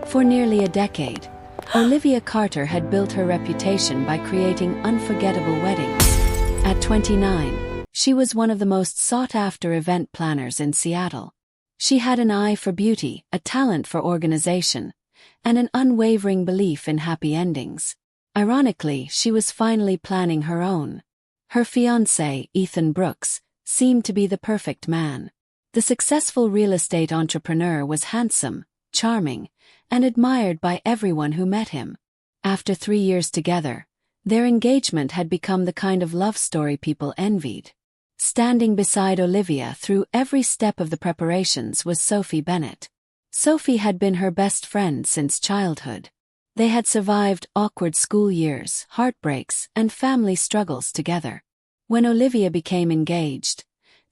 For nearly a decade, Olivia Carter had built her reputation by creating unforgettable weddings. At 29, she was one of the most sought-after event planners in Seattle. She had an eye for beauty, a talent for organization, and an unwavering belief in happy endings. Ironically, she was finally planning her own. Her fiancé, Ethan Brooks, seemed to be the perfect man. The successful real estate entrepreneur was handsome, charming, and admired by everyone who met him. After 3 years together, their engagement had become the kind of love story people envied. Standing beside Olivia through every step of the preparations was Sophie Bennett. Sophie had been her best friend since childhood. They had survived awkward school years, heartbreaks, and family struggles together. When Olivia became engaged,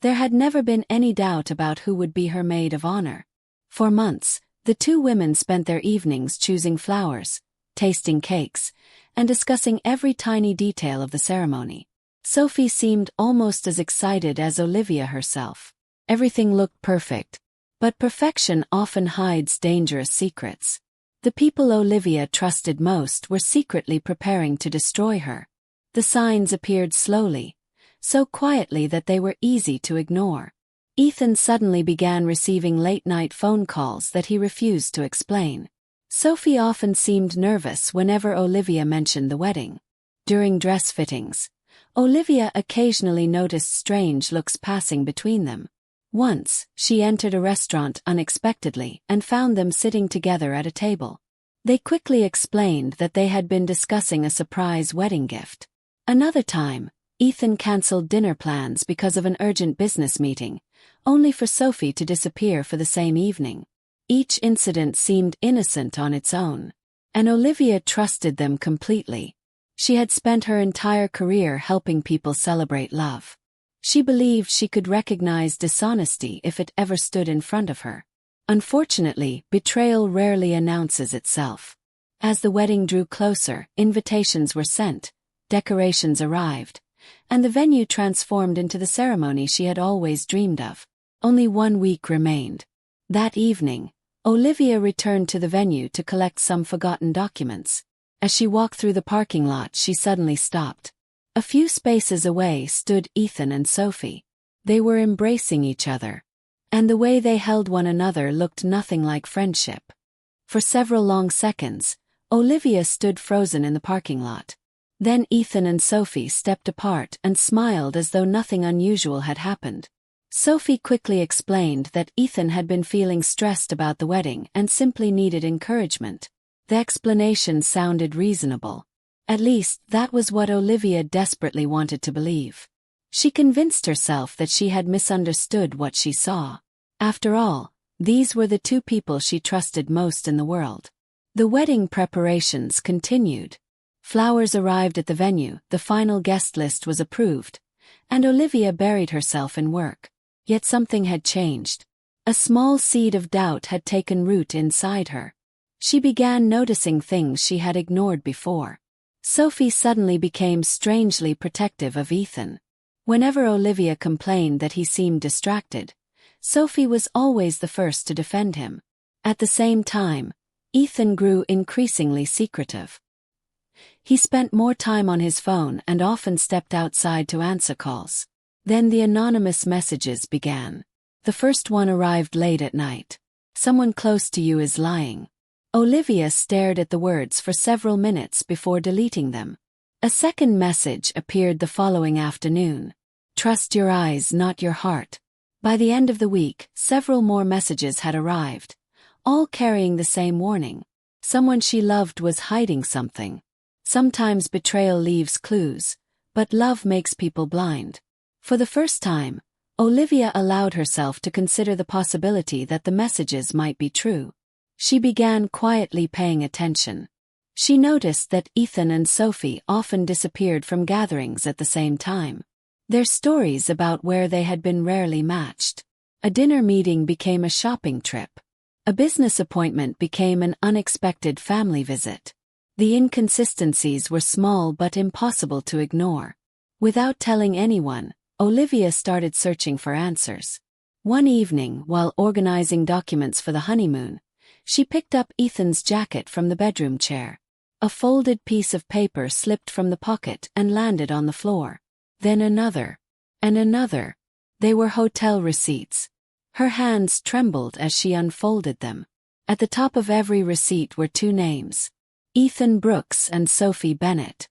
there had never been any doubt about who would be her maid of honor. For months, the two women spent their evenings choosing flowers, tasting cakes, and discussing every tiny detail of the ceremony. Sophie seemed almost as excited as Olivia herself. Everything looked perfect, but perfection often hides dangerous secrets. The people Olivia trusted most were secretly preparing to destroy her. The signs appeared slowly, so quietly that they were easy to ignore. Ethan suddenly began receiving late-night phone calls that he refused to explain. Sophie often seemed nervous whenever Olivia mentioned the wedding. During dress fittings, Olivia occasionally noticed strange looks passing between them. Once, she entered a restaurant unexpectedly and found them sitting together at a table. They quickly explained that they had been discussing a surprise wedding gift. Another time, Ethan canceled dinner plans because of an urgent business meeting, only for Sophie to disappear for the same evening. Each incident seemed innocent on its own, and Olivia trusted them completely. She had spent her entire career helping people celebrate love. She believed she could recognize dishonesty if it ever stood in front of her. Unfortunately, betrayal rarely announces itself. As the wedding drew closer, invitations were sent, decorations arrived, and the venue transformed into the ceremony she had always dreamed of. Only 1 week remained. That evening, Olivia returned to the venue to collect some forgotten documents. As she walked through the parking lot, she suddenly stopped. A few spaces away stood Ethan and Sophie. They were embracing each other, and the way they held one another looked nothing like friendship. For several long seconds, Olivia stood frozen in the parking lot. Then Ethan and Sophie stepped apart and smiled as though nothing unusual had happened. Sophie quickly explained that Ethan had been feeling stressed about the wedding and simply needed encouragement. The explanation sounded reasonable. At least, that was what Olivia desperately wanted to believe. She convinced herself that she had misunderstood what she saw. After all, these were the two people she trusted most in the world. The wedding preparations continued. Flowers arrived at the venue, the final guest list was approved, and Olivia buried herself in work. Yet something had changed. A small seed of doubt had taken root inside her. She began noticing things she had ignored before. Sophie suddenly became strangely protective of Ethan. Whenever Olivia complained that he seemed distracted, Sophie was always the first to defend him. At the same time, Ethan grew increasingly secretive. He spent more time on his phone and often stepped outside to answer calls. Then the anonymous messages began. The first one arrived late at night. "Someone close to you is lying." Olivia stared at the words for several minutes before deleting them. A second message appeared the following afternoon. "Trust your eyes, not your heart." By the end of the week, several more messages had arrived, all carrying the same warning. Someone she loved was hiding something. Sometimes betrayal leaves clues, but love makes people blind. For the first time, Olivia allowed herself to consider the possibility that the messages might be true. She began quietly paying attention. She noticed that Ethan and Sophie often disappeared from gatherings at the same time. Their stories about where they had been rarely matched. A dinner meeting became a shopping trip. A business appointment became an unexpected family visit. The inconsistencies were small but impossible to ignore. Without telling anyone, Olivia started searching for answers. One evening, while organizing documents for the honeymoon, She picked up Ethan's jacket from the bedroom chair. A folded piece of paper slipped from the pocket and landed on the floor. Then another. And another. They were hotel receipts. Her hands trembled as she unfolded them. At the top of every receipt were two names: Ethan Brooks and Sophie Bennett.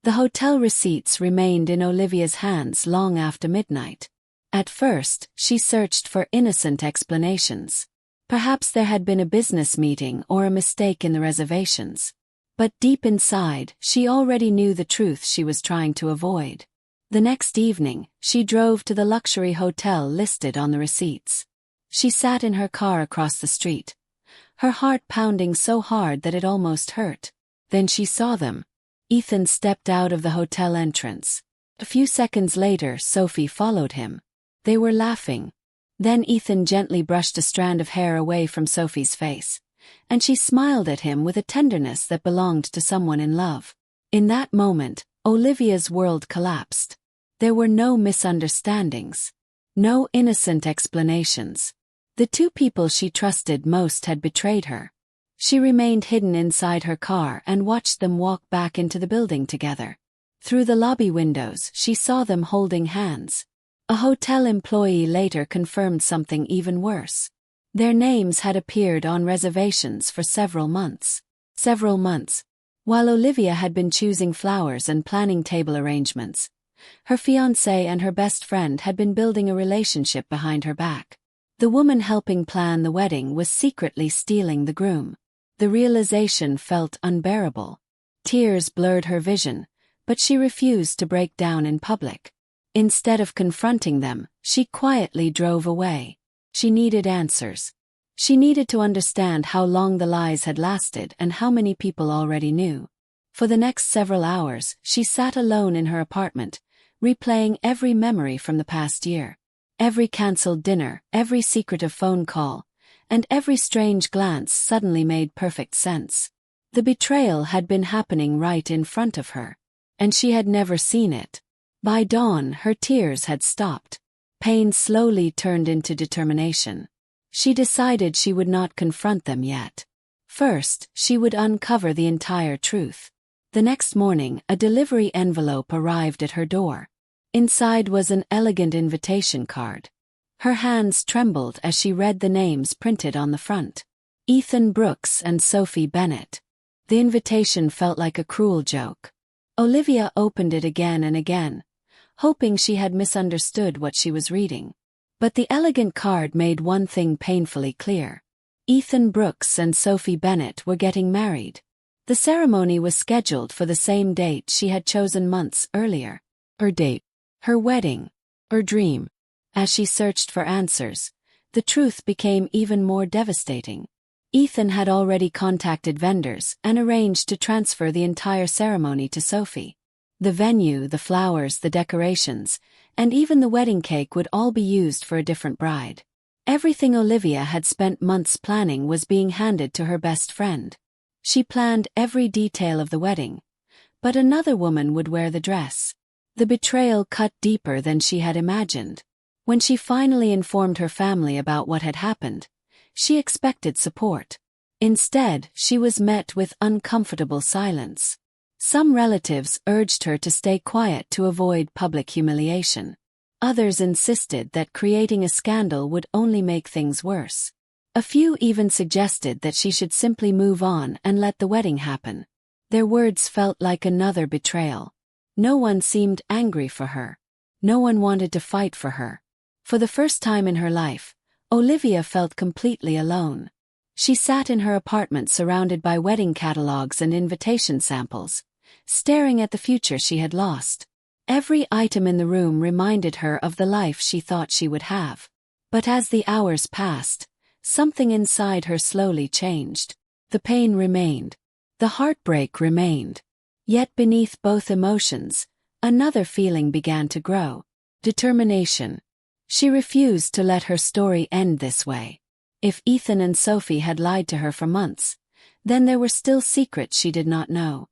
The hotel receipts remained in Olivia's hands long after midnight. At first, she searched for innocent explanations. Perhaps there had been a business meeting or a mistake in the reservations. But deep inside, she already knew the truth she was trying to avoid. The next evening, she drove to the luxury hotel listed on the receipts. She sat in her car across the street, her heart pounding so hard that it almost hurt. Then she saw them. Ethan stepped out of the hotel entrance. A few seconds later, Sophie followed him. They were laughing. Then Ethan gently brushed a strand of hair away from Sophie's face, and she smiled at him with a tenderness that belonged to someone in love. In that moment, Olivia's world collapsed. There were no misunderstandings. No innocent explanations. The two people she trusted most had betrayed her. She remained hidden inside her car and watched them walk back into the building together. Through the lobby windows, she saw them holding hands. A hotel employee later confirmed something even worse. Their names had appeared on reservations for several months. While Olivia had been choosing flowers and planning table arrangements, her fiancé and her best friend had been building a relationship behind her back. The woman helping plan the wedding was secretly stealing the groom. The realization felt unbearable. Tears blurred her vision, but she refused to break down in public. Instead of confronting them, she quietly drove away. She needed answers. She needed to understand how long the lies had lasted and how many people already knew. For the next several hours, she sat alone in her apartment, replaying every memory from the past year. Every cancelled dinner, every secretive phone call, and every strange glance suddenly made perfect sense. The betrayal had been happening right in front of her, and she had never seen it. By dawn, her tears had stopped. Pain slowly turned into determination. She decided she would not confront them yet. First, she would uncover the entire truth. The next morning, a delivery envelope arrived at her door. Inside was an elegant invitation card. Her hands trembled as she read the names printed on the front: Ethan Brooks and Sophie Bennett. The invitation felt like a cruel joke. Olivia opened it again and again, hoping she had misunderstood what she was reading. But the elegant card made one thing painfully clear. Ethan Brooks and Sophie Bennett were getting married. The ceremony was scheduled for the same date she had chosen months earlier. Her date. Her wedding. Her dream. As she searched for answers, the truth became even more devastating. Ethan had already contacted vendors and arranged to transfer the entire ceremony to Sophie. The venue, the flowers, the decorations, and even the wedding cake would all be used for a different bride. Everything Olivia had spent months planning was being handed to her best friend. She planned every detail of the wedding, but another woman would wear the dress. The betrayal cut deeper than she had imagined. When she finally informed her family about what had happened, she expected support. Instead, she was met with uncomfortable silence. Some relatives urged her to stay quiet to avoid public humiliation. Others insisted that creating a scandal would only make things worse. A few even suggested that she should simply move on and let the wedding happen. Their words felt like another betrayal. No one seemed angry for her. No one wanted to fight for her. For the first time in her life, Olivia felt completely alone. She sat in her apartment surrounded by wedding catalogs and invitation samples, staring at the future she had lost. Every item in the room reminded her of the life she thought she would have. But as the hours passed, something inside her slowly changed. The pain remained. The heartbreak remained. Yet beneath both emotions, another feeling began to grow: determination. She refused to let her story end this way. If Ethan and Sophie had lied to her for months, then there were still secrets she did not know.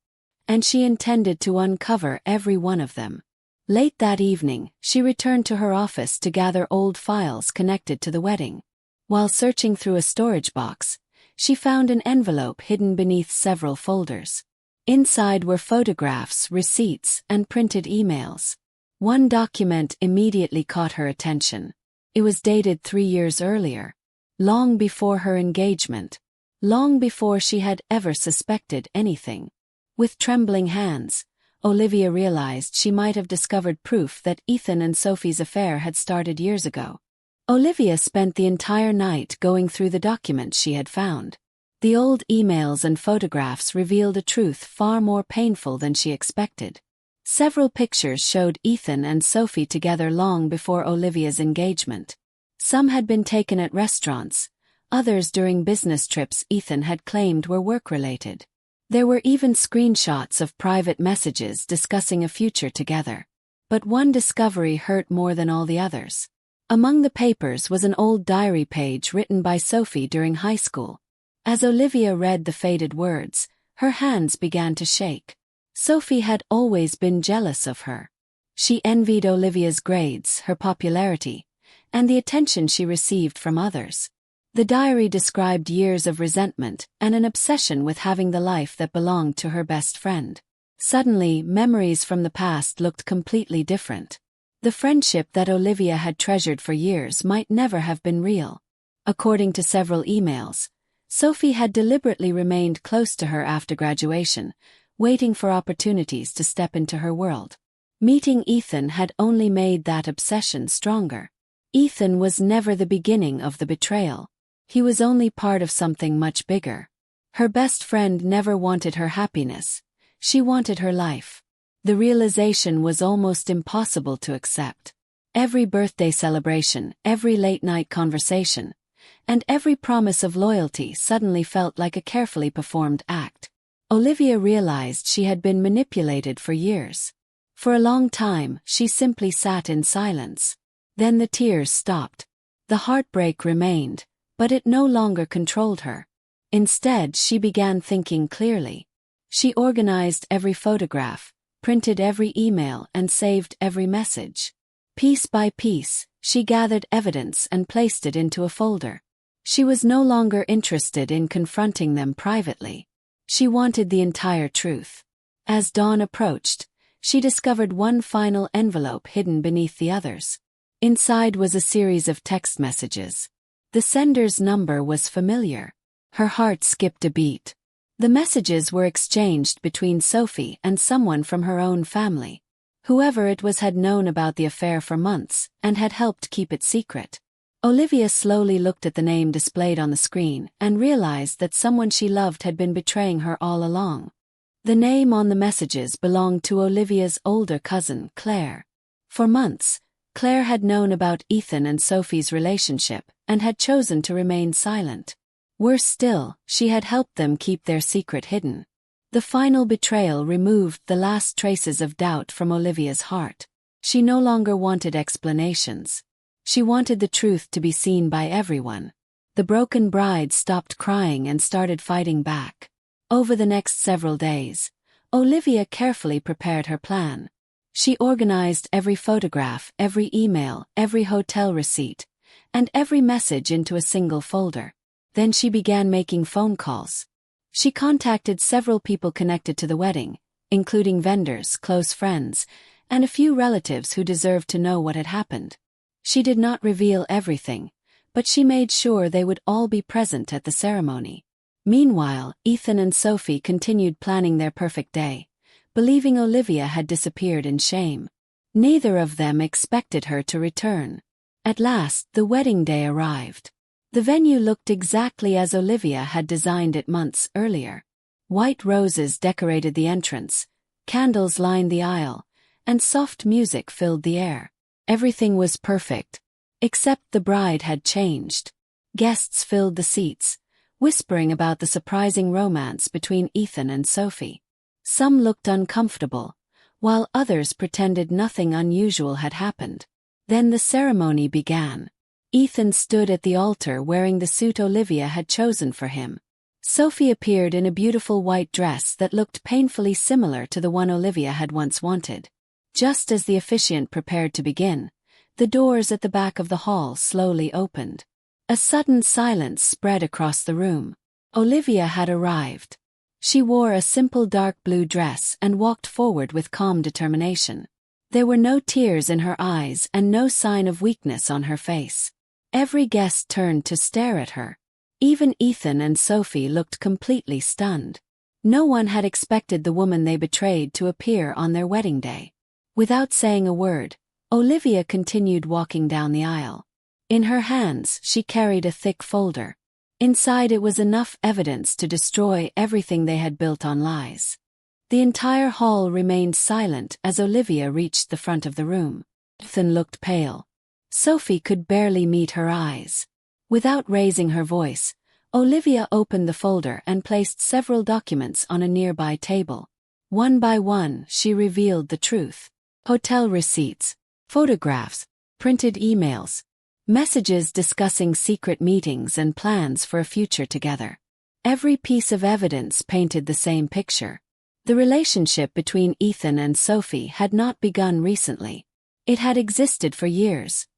And she intended to uncover every one of them. Late that evening, she returned to her office to gather old files connected to the wedding. While searching through a storage box, she found an envelope hidden beneath several folders. Inside were photographs, receipts, and printed emails. One document immediately caught her attention. It was dated 3 years earlier, long before her engagement, long before she had ever suspected anything. With trembling hands, Olivia realized she might have discovered proof that Ethan and Sophie's affair had started years ago. Olivia spent the entire night going through the documents she had found. The old emails and photographs revealed a truth far more painful than she expected. Several pictures showed Ethan and Sophie together long before Olivia's engagement. Some had been taken at restaurants, others during business trips Ethan had claimed were work-related. There were even screenshots of private messages discussing a future together. But one discovery hurt more than all the others. Among the papers was an old diary page written by Sophie during high school. As Olivia read the faded words, her hands began to shake. Sophie had always been jealous of her. She envied Olivia's grades, her popularity, and the attention she received from others. The diary described years of resentment and an obsession with having the life that belonged to her best friend. Suddenly, memories from the past looked completely different. The friendship that Olivia had treasured for years might never have been real. According to several emails, Sophie had deliberately remained close to her after graduation, waiting for opportunities to step into her world. Meeting Ethan had only made that obsession stronger. Ethan was never the beginning of the betrayal. He was only part of something much bigger. Her best friend never wanted her happiness. She wanted her life. The realization was almost impossible to accept. Every birthday celebration, every late-night conversation, and every promise of loyalty suddenly felt like a carefully performed act. Olivia realized she had been manipulated for years. For a long time, she simply sat in silence. Then the tears stopped. The heartbreak remained, but it no longer controlled her. Instead, she began thinking clearly. She organized every photograph, printed every email, and saved every message. Piece by piece, she gathered evidence and placed it into a folder. She was no longer interested in confronting them privately. She wanted the entire truth. As dawn approached, she discovered one final envelope hidden beneath the others. Inside was a series of text messages. The sender's number was familiar. Her heart skipped a beat. The messages were exchanged between Sophie and someone from her own family. Whoever it was had known about the affair for months and had helped keep it secret. Olivia slowly looked at the name displayed on the screen and realized that someone she loved had been betraying her all along. The name on the messages belonged to Olivia's older cousin, Claire. For months, Claire had known about Ethan and Sophie's relationship and had chosen to remain silent. Worse still, she had helped them keep their secret hidden. The final betrayal removed the last traces of doubt from Olivia's heart. She no longer wanted explanations. She wanted the truth to be seen by everyone. The broken bride stopped crying and started fighting back. Over the next several days, Olivia carefully prepared her plan. She organized every photograph, every email, every hotel receipt, and every message into a single folder. Then she began making phone calls. She contacted several people connected to the wedding, including vendors, close friends, and a few relatives who deserved to know what had happened. She did not reveal everything, but she made sure they would all be present at the ceremony. Meanwhile, Ethan and Sophie continued planning their perfect day, believing Olivia had disappeared in shame. Neither of them expected her to return. At last, the wedding day arrived. The venue looked exactly as Olivia had designed it months earlier. White roses decorated the entrance, candles lined the aisle, and soft music filled the air. Everything was perfect, except the bride had changed. Guests filled the seats, whispering about the surprising romance between Ethan and Sophie. Some looked uncomfortable, while others pretended nothing unusual had happened. Then the ceremony began. Ethan stood at the altar wearing the suit Olivia had chosen for him. Sophie appeared in a beautiful white dress that looked painfully similar to the one Olivia had once wanted. Just as the officiant prepared to begin, the doors at the back of the hall slowly opened. A sudden silence spread across the room. Olivia had arrived. She wore a simple dark blue dress and walked forward with calm determination. There were no tears in her eyes and no sign of weakness on her face. Every guest turned to stare at her. Even Ethan and Sophie looked completely stunned. No one had expected the woman they betrayed to appear on their wedding day. Without saying a word, Olivia continued walking down the aisle. In her hands, she carried a thick folder. Inside it was enough evidence to destroy everything they had built on lies. The entire hall remained silent as Olivia reached the front of the room. Ethan looked pale. Sophie could barely meet her eyes. Without raising her voice, Olivia opened the folder and placed several documents on a nearby table. One by one, she revealed the truth. Hotel receipts, photographs, printed emails, messages discussing secret meetings and plans for a future together. Every piece of evidence painted the same picture. The relationship between Ethan and Sophie had not begun recently. It had existed for years,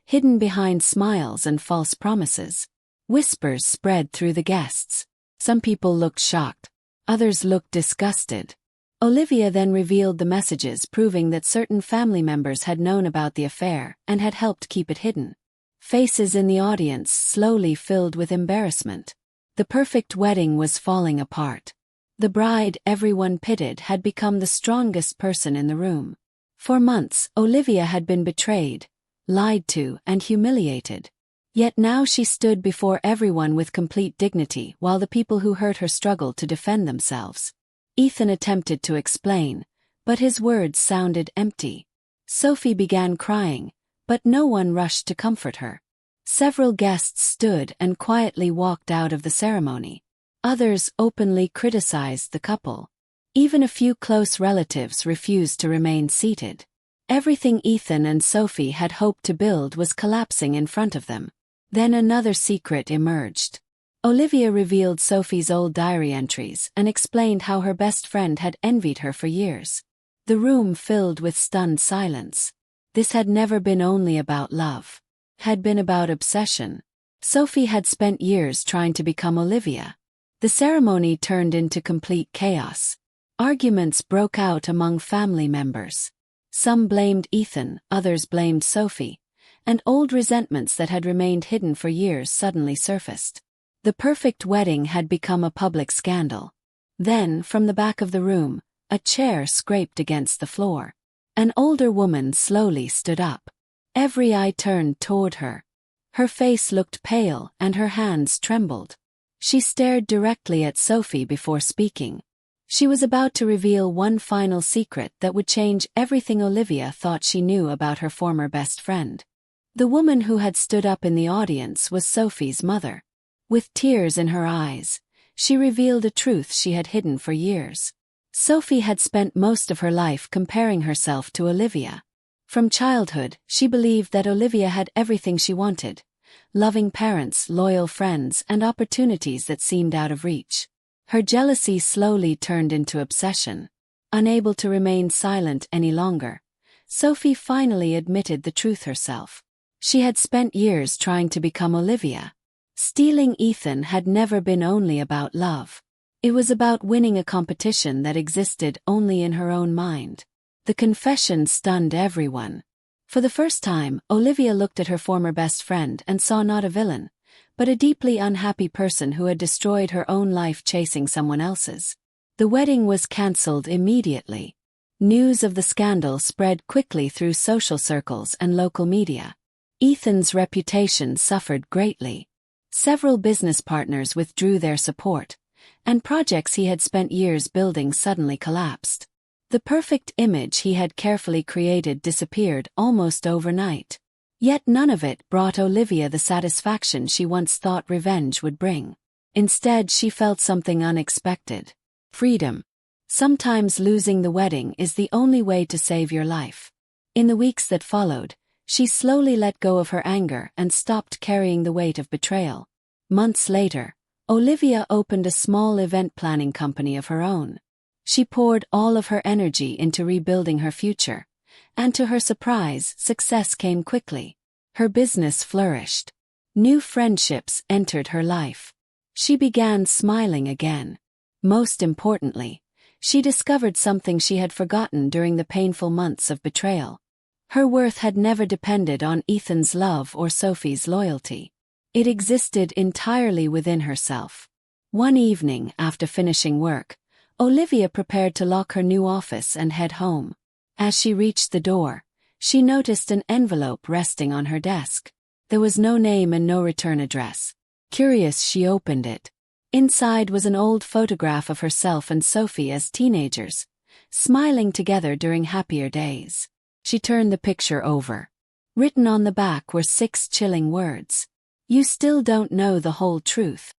hidden behind smiles and false promises. Whispers spread through the guests. Some people looked shocked. Others looked disgusted. Olivia then revealed the messages proving that certain family members had known about the affair and had helped keep it hidden. Faces in the audience slowly filled with embarrassment. The perfect wedding was falling apart. The bride everyone pitied had become the strongest person in the room. For months, Olivia had been betrayed, lied to, and humiliated. Yet now she stood before everyone with complete dignity while the people who hurt her struggled to defend themselves. Ethan attempted to explain, but his words sounded empty. Sophie began crying, but no one rushed to comfort her. Several guests stood and quietly walked out of the ceremony. Others openly criticized the couple. Even a few close relatives refused to remain seated. Everything Ethan and Sophie had hoped to build was collapsing in front of them. Then another secret emerged. Olivia revealed Sophie's old diary entries and explained how her best friend had envied her for years. The room filled with stunned silence. This had never been only about love. It had been about obsession. Sophie had spent years trying to become Olivia. The ceremony turned into complete chaos. Arguments broke out among family members. Some blamed Ethan, others blamed Sophie, and old resentments that had remained hidden for years suddenly surfaced. The perfect wedding had become a public scandal. Then, from the back of the room, a chair scraped against the floor. An older woman slowly stood up. Every eye turned toward her. Her face looked pale and her hands trembled. She stared directly at Sophie before speaking. She was about to reveal one final secret that would change everything Olivia thought she knew about her former best friend. The woman who had stood up in the audience was Sophie's mother. With tears in her eyes, she revealed a truth she had hidden for years. Sophie had spent most of her life comparing herself to Olivia. From childhood, she believed that Olivia had everything she wanted: loving parents, loyal friends, and opportunities that seemed out of reach. Her jealousy slowly turned into obsession. Unable to remain silent any longer, Sophie finally admitted the truth herself. She had spent years trying to become Olivia. Stealing Ethan had never been only about love. It was about winning a competition that existed only in her own mind. The confession stunned everyone. For the first time, Olivia looked at her former best friend and saw not a villain, but a deeply unhappy person who had destroyed her own life chasing someone else's. The wedding was cancelled immediately. News of the scandal spread quickly through social circles and local media. Ethan's reputation suffered greatly. Several business partners withdrew their support, and projects he had spent years building suddenly collapsed. The perfect image he had carefully created disappeared almost overnight. Yet none of it brought Olivia the satisfaction she once thought revenge would bring. Instead, she felt something unexpected: freedom. Sometimes losing the wedding is the only way to save your life. In the weeks that followed, she slowly let go of her anger and stopped carrying the weight of betrayal. Months later, Olivia opened a small event planning company of her own. She poured all of her energy into rebuilding her future, and to her surprise, success came quickly. Her business flourished. New friendships entered her life. She began smiling again. Most importantly, she discovered something she had forgotten during the painful months of betrayal. Her worth had never depended on Ethan's love or Sophie's loyalty. It existed entirely within herself. One evening, after finishing work, Olivia prepared to lock her new office and head home. As she reached the door, she noticed an envelope resting on her desk. There was no name and no return address. Curious, she opened it. Inside was an old photograph of herself and Sophie as teenagers, smiling together during happier days. She turned the picture over. Written on the back were 6 chilling words. "You still don't know the whole truth.